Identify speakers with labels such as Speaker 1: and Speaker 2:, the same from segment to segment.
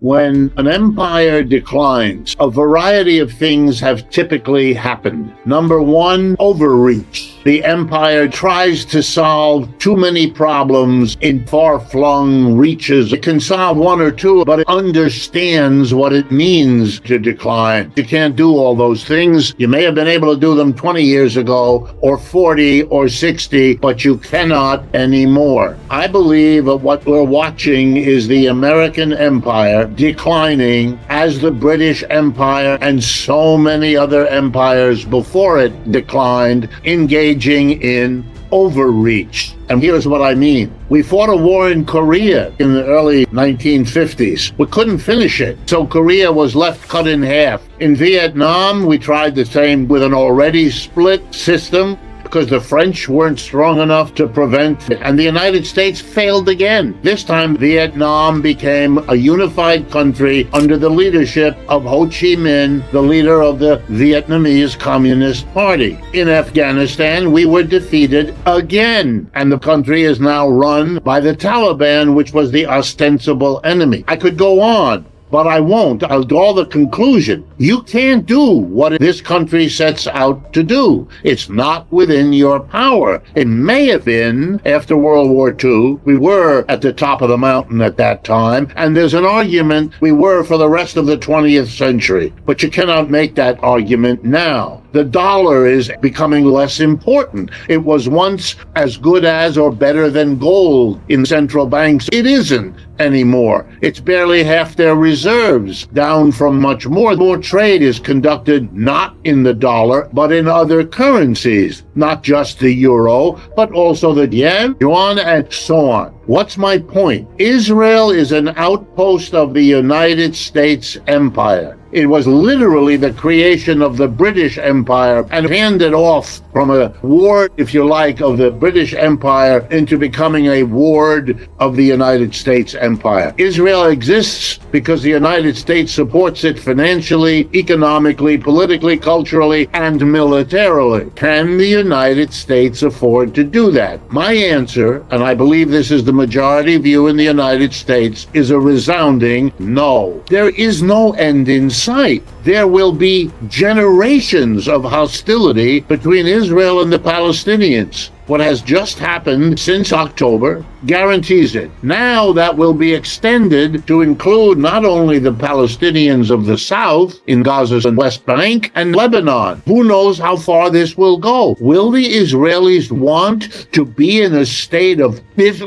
Speaker 1: When an empire declines, a variety of things have typically happened. Number one, overreach. The empire tries to solve too many problems in far-flung reaches. It can solve one or two, but it understands what it means to decline. You can't do all those things. You may have been able to do them 20 years ago, or 40 or 60, but you cannot anymore. I believe that what we're watching is the American empire declining as the British Empire and so many other empires before it declined, engaging in overreach. And here's what I mean. We fought a war in Korea in the early 1950s. We couldn't finish it, so Korea was left cut in half. In Vietnam, we tried the same with an already split system, because the French weren't strong enough to prevent it. And the United States failed again. This time, Vietnam became a unified country under the leadership of Ho Chi Minh, the leader of the Vietnamese Communist Party. In Afghanistan, we were defeated again, and the country is now run by the Taliban, which was the ostensible enemy. I could go on, but I won't. I'll draw the conclusion. You can't do what this country sets out to do. It's not within your power. It may have been after World War II. We were at the top of the mountain at that time, and there's an argument we were for the rest of the 20th century. But you cannot make that argument now. The dollar is becoming less important. It was once as good as or better than gold in central banks. It isn't anymore. It's barely half their reserves, down from much more. More trade is conducted not in the dollar, but in other currencies, not just the euro, but also the yen, yuan, and so on. What's my point? Israel is an outpost of the United States empire. It was literally the creation of the British Empire and handed off from a ward, if you like, of the British Empire into becoming a ward of the United States Empire. Israel exists because the United States supports it financially, economically, politically, culturally, and militarily. Can the United States afford to do that? My answer, and I believe this is the majority view in the United States, is a resounding no. There is no end in sight. There will be generations of hostility between Israel and the Palestinians. What has just happened since October guarantees it. Now that will be extended to include not only the Palestinians of the south in Gaza and West Bank and Lebanon. Who knows how far this will go? Will the Israelis want to be in a state of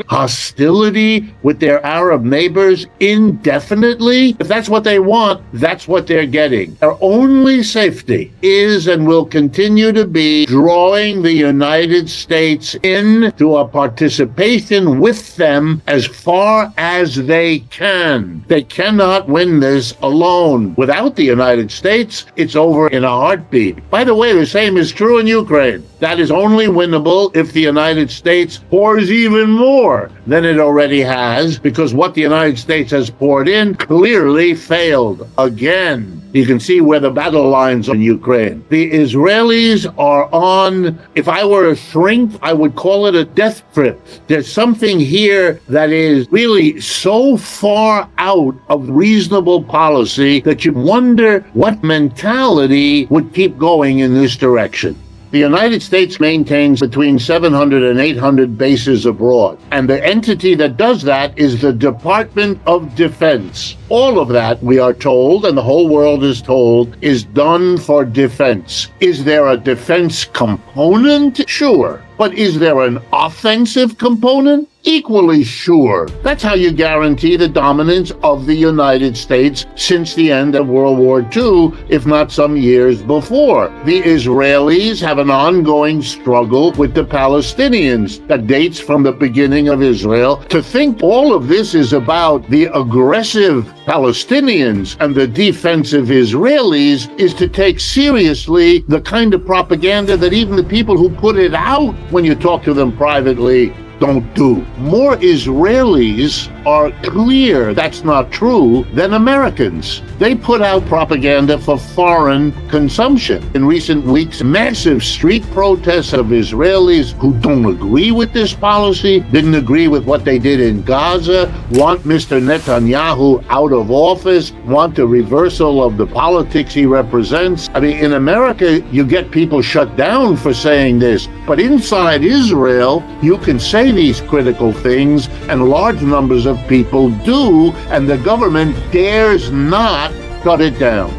Speaker 1: hostility with their Arab neighbors indefinitely? If that's what they want, that's what they're getting. Their only safety is and will continue to be drawing the United States into a participation with them as far as they can. They cannot win this alone. Without the United States, it's over in a heartbeat. By the way, the same is true in Ukraine. That is only winnable if the United States pours even more than it already has, because what the United States has poured in clearly failed again. You can see where the battle lines are in Ukraine. The Israelis are on, if I were a shrink, I would call it a death trip. There's something here that is really so far out of reasonable policy that you wonder what mentality would keep going in this direction. The United States maintains between 700 and 800 bases abroad, and the entity that does that is the Department of Defense. All of that, we are told, and the whole world is told, is done for defense. Is there a defense component? Sure. But is there an offensive component? Equally sure. That's how you guarantee the dominance of the United States since the end of World War II, if not some years before. The Israelis have an ongoing struggle with the Palestinians that dates from the beginning of Israel. To think all of this is about the aggressive Palestinians and the defensive Israelis is to take seriously the kind of propaganda that even the people who put it out, when you talk to them privately, don't do. More Israelis are clear that's not true than Americans. They put out propaganda for foreign consumption. In recent weeks, massive street protests of Israelis who don't agree with this policy, didn't agree with what they did in Gaza, want Mr. Netanyahu out of office, want a reversal of the politics he represents. I mean, in America, you get people shut down for saying this, but inside Israel, you can say these critical things, and large numbers of people do, and the government dares not shut it down.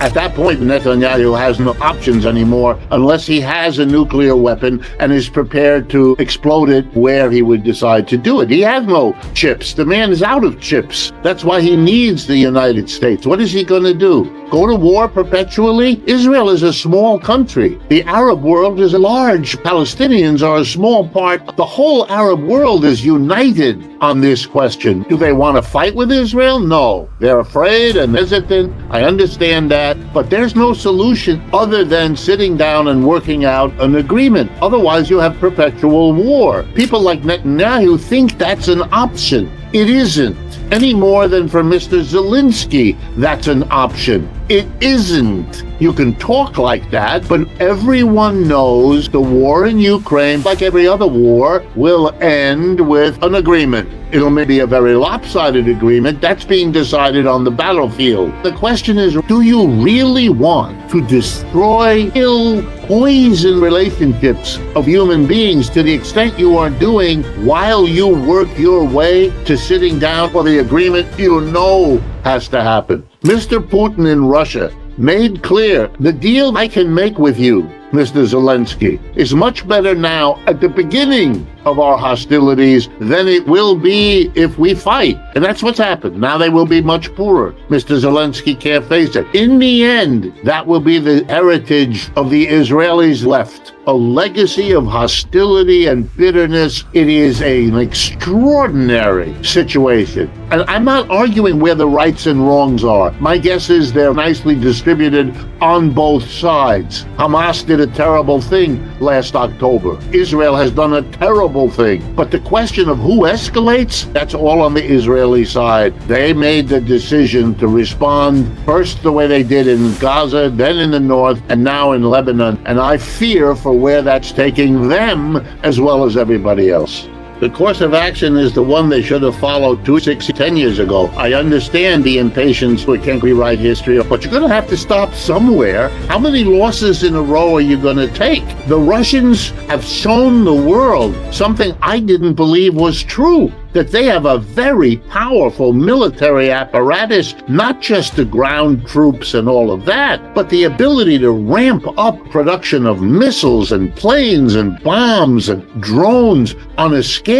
Speaker 1: At that point, Netanyahu has no options anymore unless he has a nuclear weapon and is prepared to explode it where he would decide to do it. He has no chips. The man is out of chips. That's why he needs the United States. What is he going to do? Go to war perpetually? Israel is a small country. The Arab world is large. Palestinians are a small part. The whole Arab world is united on this question. Do they want to fight with Israel? No. They're afraid and hesitant. I understand that. But there's no solution other than sitting down and working out an agreement. Otherwise, you have perpetual war. People like Netanyahu think that's an option. It isn't. Any more than for Mr. Zelensky, that's an option. It isn't. You can talk like that, but everyone knows the war in Ukraine, like every other war, will end with an agreement. It'll maybe a very lopsided agreement. That's being decided on the battlefield. The question is, do you really want to destroy, kill, poison relationships of human beings to the extent you are doing while you work your way to sitting down for the agreement you know has to happen? Mr. Putin in Russia made clear the deal I can make with you, Mr. Zelensky, is much better now at the beginning of our hostilities than it will be if we fight. And that's what's happened. Now they will be much poorer. Mr. Zelensky can't face it. In the end, that will be the heritage of the Israelis left. A legacy of hostility and bitterness. It is an extraordinary situation. And I'm not arguing where the rights and wrongs are. My guess is they're nicely distributed on both sides. Hamas did a terrible thing last October. Israel has done a terrible thing. But the question of who escalates, that's all on the Israeli side. They made the decision to respond first the way they did in Gaza, then in the north, and now in Lebanon. And I fear for where that's taking them as well as everybody else. The course of action is the one they should have followed 2, 6, 10 years ago. I understand the impatience. We can't rewrite history, but you're going to have to stop somewhere. How many losses in a row are you going to take? The Russians have shown the world something I didn't believe was true, that they have a very powerful military apparatus, not just the ground troops and all of that, but the ability to ramp up production of missiles and planes and bombs and drones on a scale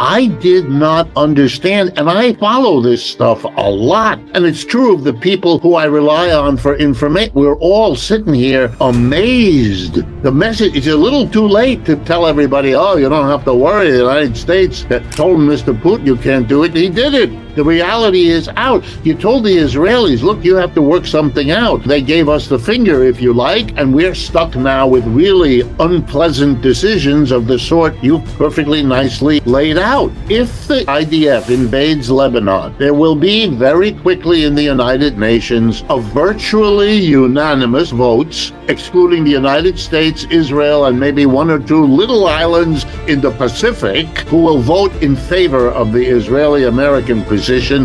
Speaker 1: I did not understand. And I follow this stuff a lot. And it's true of the people who I rely on for information. We're all sitting here amazed. The message, it's a little too late to tell everybody, oh, you don't have to worry. The United States that told Mr. Putin you can't do it. He did it. The reality is out. You told the Israelis, look, you have to work something out. They gave us the finger, if you like, and we're stuck now with really unpleasant decisions of the sort you perfectly nicely laid out. If the IDF invades Lebanon, there will be very quickly in the United Nations a virtually unanimous votes, excluding the United States, Israel, and maybe one or two little islands in the Pacific, who will vote in favor of the Israeli-American position.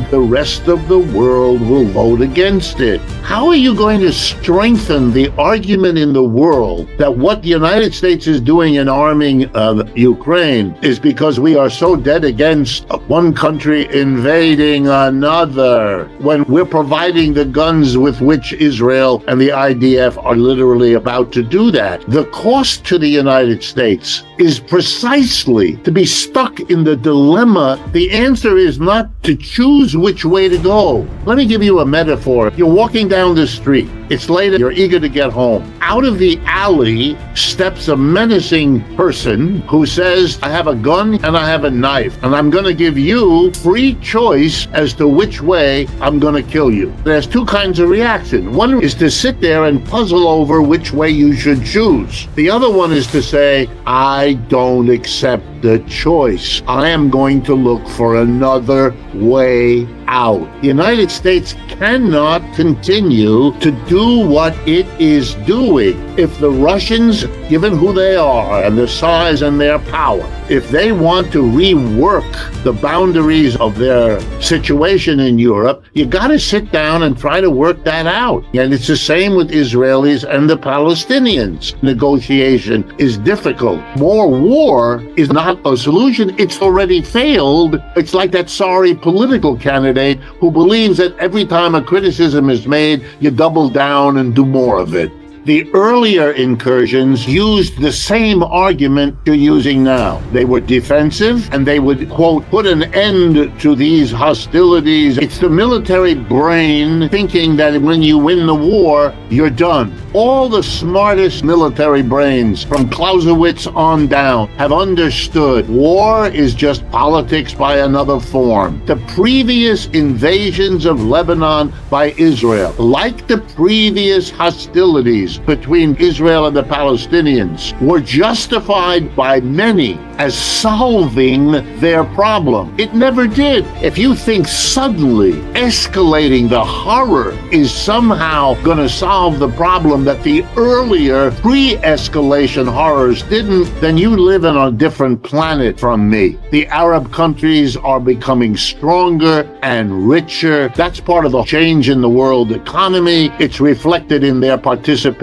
Speaker 1: The rest of the world will vote against it. How are you going to strengthen the argument in the world that what the United States is doing in arming Ukraine is because we are so dead against one country invading another, when we're providing the guns with which Israel and the IDF are literally about to do that? The cost to the United States is precisely to be stuck in the dilemma. The answer is not to choose which way to go. Let me give you a metaphor. You're walking down the street. It's late. You're eager to get home. Out of the alley steps a menacing person who says, I have a gun and I have a knife, and I'm going to give you free choice as to which way I'm going to kill you. There's two kinds of reaction. One is to sit there and puzzle over which way you should choose. The other one is to say, I don't accept the choice. I am going to look for another way out. The United States cannot continue to do what it is doing. If the Russians, given who they are and their size and their power, if they want to rework the boundaries of their situation in Europe, you got to sit down and try to work that out. And it's the same with Israelis and the Palestinians. Negotiation is difficult. More war is not a solution. It's already failed. It's like that sorry political candidate who believes that every time a criticism is made, you double down and do more of it. The earlier incursions used the same argument you're using now. They were defensive, and they would, quote, put an end to these hostilities. It's the military brain thinking that when you win the war, you're done. All the smartest military brains, from Clausewitz on down, have understood war is just politics by another form. The previous invasions of Lebanon by Israel, like the previous hostilities between Israel and the Palestinians, were justified by many as solving their problem. It never did. If you think suddenly escalating the horror is somehow going to solve the problem that the earlier pre-escalation horrors didn't, then you live on a different planet from me. The Arab countries are becoming stronger and richer. That's part of the change in the world economy. It's reflected in their participation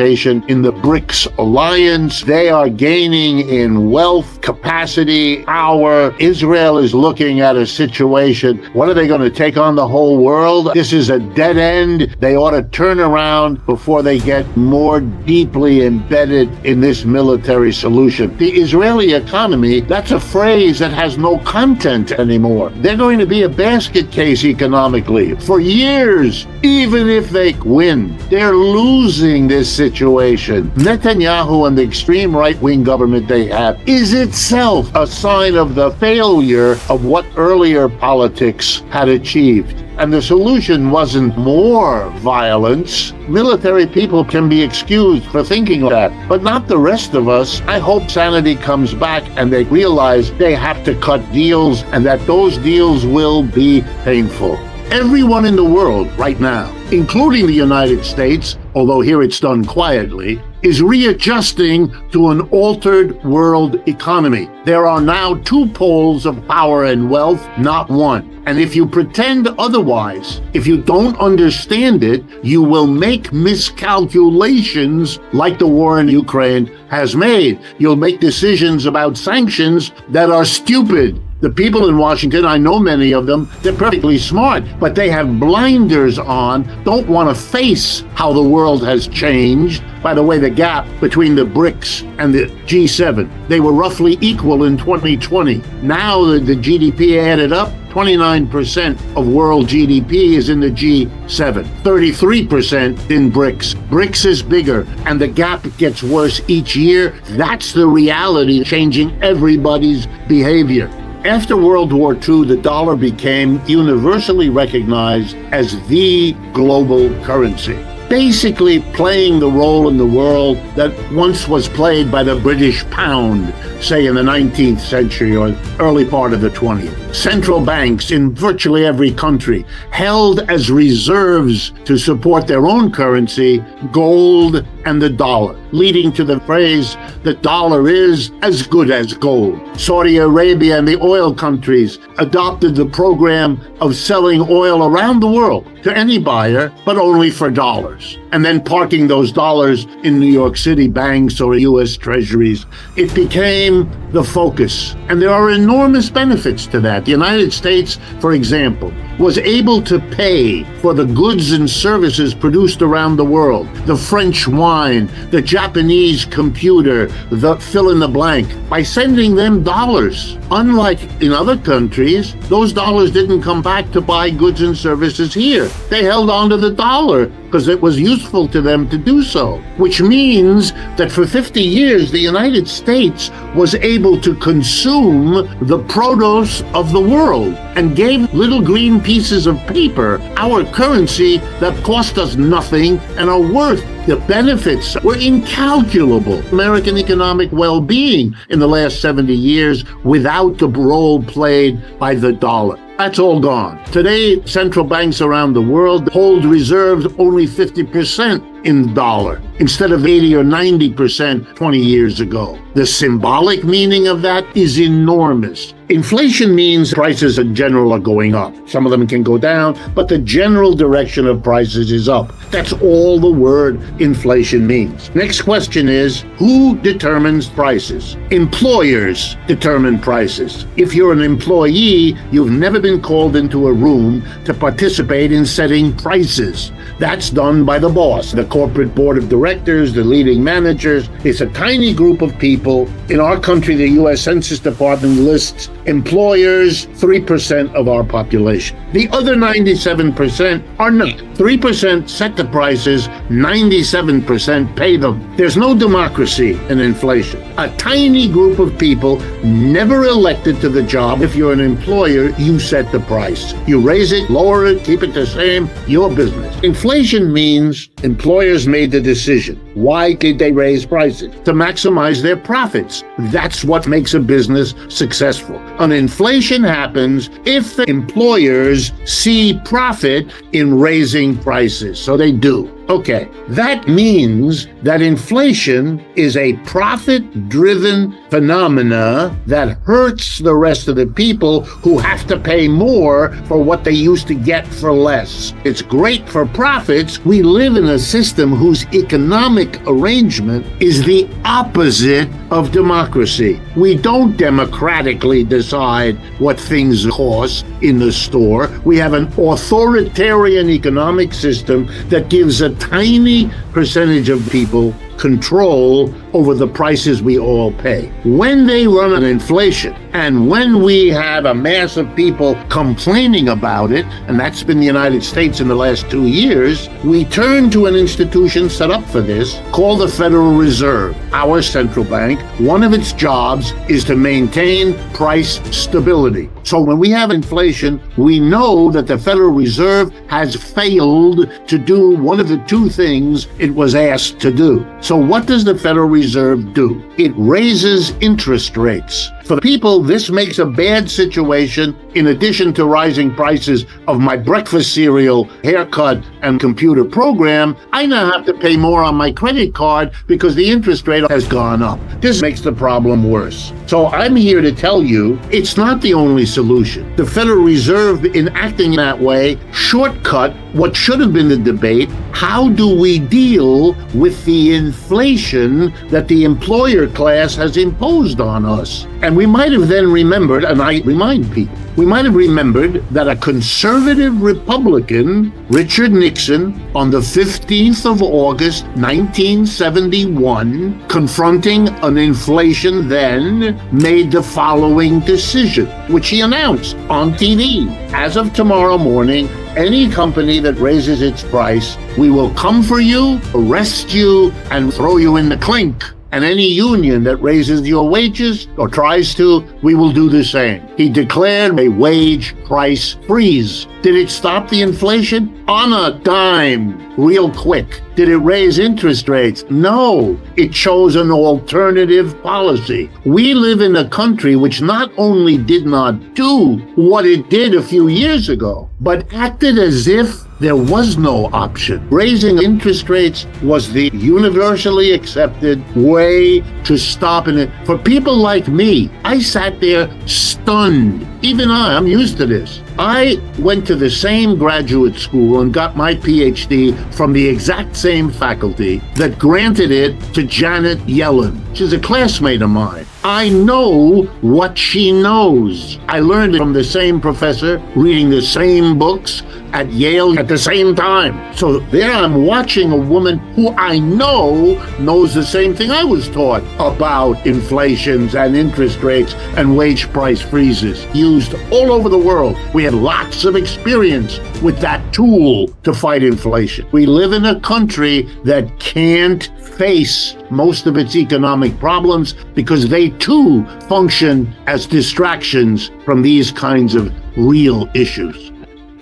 Speaker 1: in the BRICS alliance. They are gaining in wealth, capacity, power. Israel is looking at a situation. What are they going to take on the whole world? This is a dead end. They ought to turn around before they get more deeply embedded in this military solution. The Israeli economy, that's a phrase that has no content anymore. They're going to be a basket case economically for years, even if they win. They're losing this situation. Netanyahu and the extreme right-wing government they have is itself a sign of the failure of what earlier politics had achieved. And the solution wasn't more violence. Military people can be excused for thinking that, but not the rest of us. I hope sanity comes back and they realize they have to cut deals and that those deals will be painful. Everyone in the world right now, including the United States, although here it's done quietly, is readjusting to an altered world economy. There are now two poles of power and wealth, not one. And if you pretend otherwise, if you don't understand it, you will make miscalculations like the war in Ukraine has made. You'll make decisions about sanctions that are stupid. The people in Washington, I know many of them, they're perfectly smart, but they have blinders on, don't want to face how the world has changed. By the way, the gap between the BRICS and the G7, they were roughly equal in 2020. Now the GDP added up, 29% of world GDP is in the G7, 33% in BRICS. BRICS is bigger, and the gap gets worse each year. That's the reality changing everybody's behavior. After World War II, the dollar became universally recognized as the global currency, basically playing the role in the world that once was played by the British pound, say in the 19th century or early part of the 20th. Central banks in virtually every country held as reserves to support their own currency gold and the dollar, leading to the phrase, the dollar is as good as gold. Saudi Arabia and the oil countries adopted the program of selling oil around the world to any buyer, but only for dollars, and then parking those dollars in New York City banks or U.S. treasuries. It became the focus, and there are enormous benefits to that. The United States, for example, was able to pay for the goods and services produced around the world, the French wine, the Japanese computer, the fill in the blank, by sending them dollars. Unlike in other countries, those dollars didn't come back to buy goods and services here. They held on to the dollar because it was useful to them to do so, which means that for 50 years, the United States was able to consume the produce of the world and gave little green pieces of paper, our currency, that cost us nothing and are worth. The benefits were incalculable. American economic well-being in the last 70 years without the role played by the dollar. That's all gone. Today, central banks around the world hold reserves only 50% in dollar instead of 80 or 90% 20 years ago. The symbolic meaning of that is enormous. Inflation means prices in general are going up. Some of them can go down, but the general direction of prices is up. That's all the word inflation means. Next question is, who determines prices? Employers determine prices. If you're an employee, you've never been called into a room to participate in setting prices. That's done by the boss, the corporate board of directors, the leading managers. It's a tiny group of people. In our country, the U.S. Census Department lists employers 3% of our population. The other 97% are not. 3% set the prices, 97% pay them. There's no democracy in inflation. A tiny group of people never elected to the job. If you're an employer, you set the price. You raise it, lower it, keep it the same, your business. Inflation means employers made the decision. Why did they raise prices? To maximize their profits. That's what makes a business successful. An inflation happens if the employers see profit in raising prices. So they do. Okay, that means that inflation is a profit-driven phenomena that hurts the rest of the people who have to pay more for what they used to get for less. It's great for profits. We live in a system whose economic arrangement is the opposite of democracy. We don't democratically decide what things cost in the store. We have an authoritarian economic system that gives a tiny percentage of people control over the prices we all pay. When they run an inflation, and when we have a mass of people complaining about it, and that's been the United States in the last 2 years, we turn to an institution set up for this called the Federal Reserve, our central bank. One of its jobs is to maintain price stability. So when we have inflation, we know that the Federal Reserve has failed to do one of the two things it was asked to do. So what does the Federal Reserve do? It raises interest rates. For the people, this makes a bad situation. In addition to rising prices of my breakfast cereal, haircut, and computer program, I now have to pay more on my credit card because the interest rate has gone up. This makes the problem worse. So I'm here to tell you, it's not the only solution. The Federal Reserve, in acting that way, shortcut what should have been the debate. How do we deal with the inflation that the employer class has imposed on us? And we might have then remembered, and I remind people, we might have remembered that a conservative Republican, Richard Nixon, on the 15th of August, 1971, confronting an inflation then, made the following decision, which he announced on TV. As of tomorrow morning, any company that raises its price, we will come for you, arrest you, and throw you in the clink. And any union that raises your wages or tries to, we will do the same. He declared a wage price freeze. Did it stop the inflation? On a dime, real quick. Did it raise interest rates? No, it chose an alternative policy. We live in a country which not only did not do what it did a few years ago, but acted as if there was no option. Raising interest rates was the universally accepted way to stop it. For people like me, I sat there stunned. Even I'm used to this. I went to the same graduate school and got my PhD from the exact same faculty that granted it to Janet Yellen. She's a classmate of mine. I know what she knows. I learned it from the same professor, reading the same books at Yale at the same time. So there I'm watching a woman who I know knows the same thing I was taught about inflations and interest rates and wage price freezes used all over the world. We have lots of experience with that tool to fight inflation. We live in a country that can't face most of its economic problems because they too function as distractions from these kinds of real issues.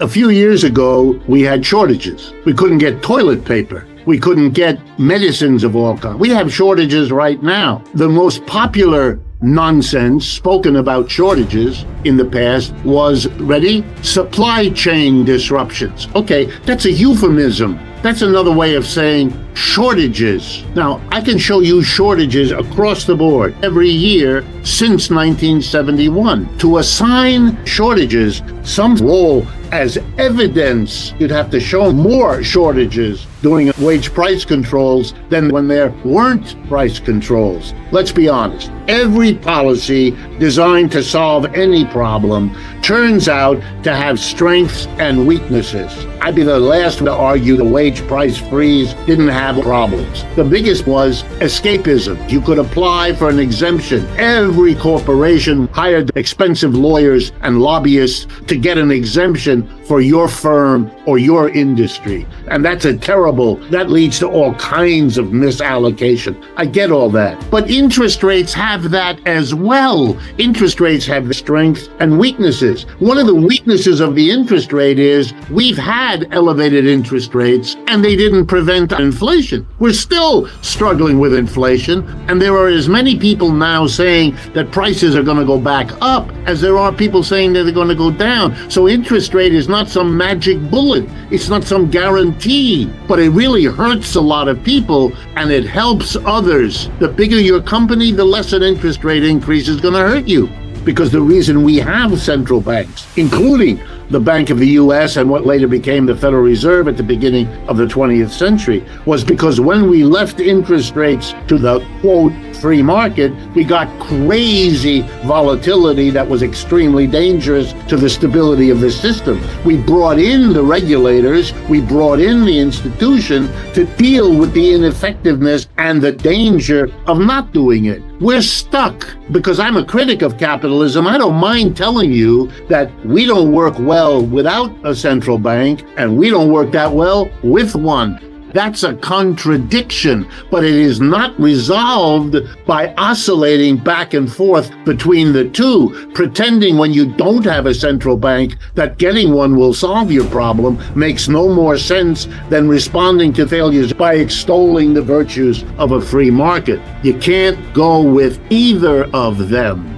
Speaker 1: A few years ago, we had shortages. We couldn't get toilet paper. We couldn't get medicines of all kinds. We have shortages right now. The most popular nonsense spoken about shortages in the past was, ready? Supply chain disruptions. Okay, that's a euphemism. That's another way of saying shortages. Now, I can show you shortages across the board every year since 1971. To assign shortages some role as evidence, you'd have to show more shortages during wage price controls than when there weren't price controls. Let's be honest. Every policy designed to solve any problem turns out to have strengths and weaknesses. I'd be the last to argue the wage price freeze didn't have problems. The biggest was escapism. You could apply for an exemption. Every corporation hired expensive lawyers and lobbyists to get an exemption for your firm or your industry. And that leads to all kinds of misallocation. I get all that. But interest rates have that as well. Interest rates have strengths and weaknesses. One of the weaknesses of the interest rate is we've had elevated interest rates and they didn't prevent inflation. We're still struggling with inflation, and there are as many people now saying that prices are going to go back up as there are people saying that they're going to go down. So interest rate is not some magic bullet. It's not some guarantee, but it really hurts a lot of people and it helps others. The bigger your company, the less an interest rate increase is going to hurt you. Because the reason we have central banks, including the Bank of the U.S. and what later became the Federal Reserve at the beginning of the 20th century, was because when we left interest rates to the, quote, free market, we got crazy volatility that was extremely dangerous to the stability of the system. We brought in the regulators, we brought in the institution to deal with the ineffectiveness and the danger of not doing it. We're stuck. Because I'm a critic of capitalism, I don't mind telling you that we don't work well without a central bank, and we don't work that well with one. That's a contradiction, but it is not resolved by oscillating back and forth between the two. Pretending when you don't have a central bank that getting one will solve your problem makes no more sense than responding to failures by extolling the virtues of a free market. You can't go with either of them.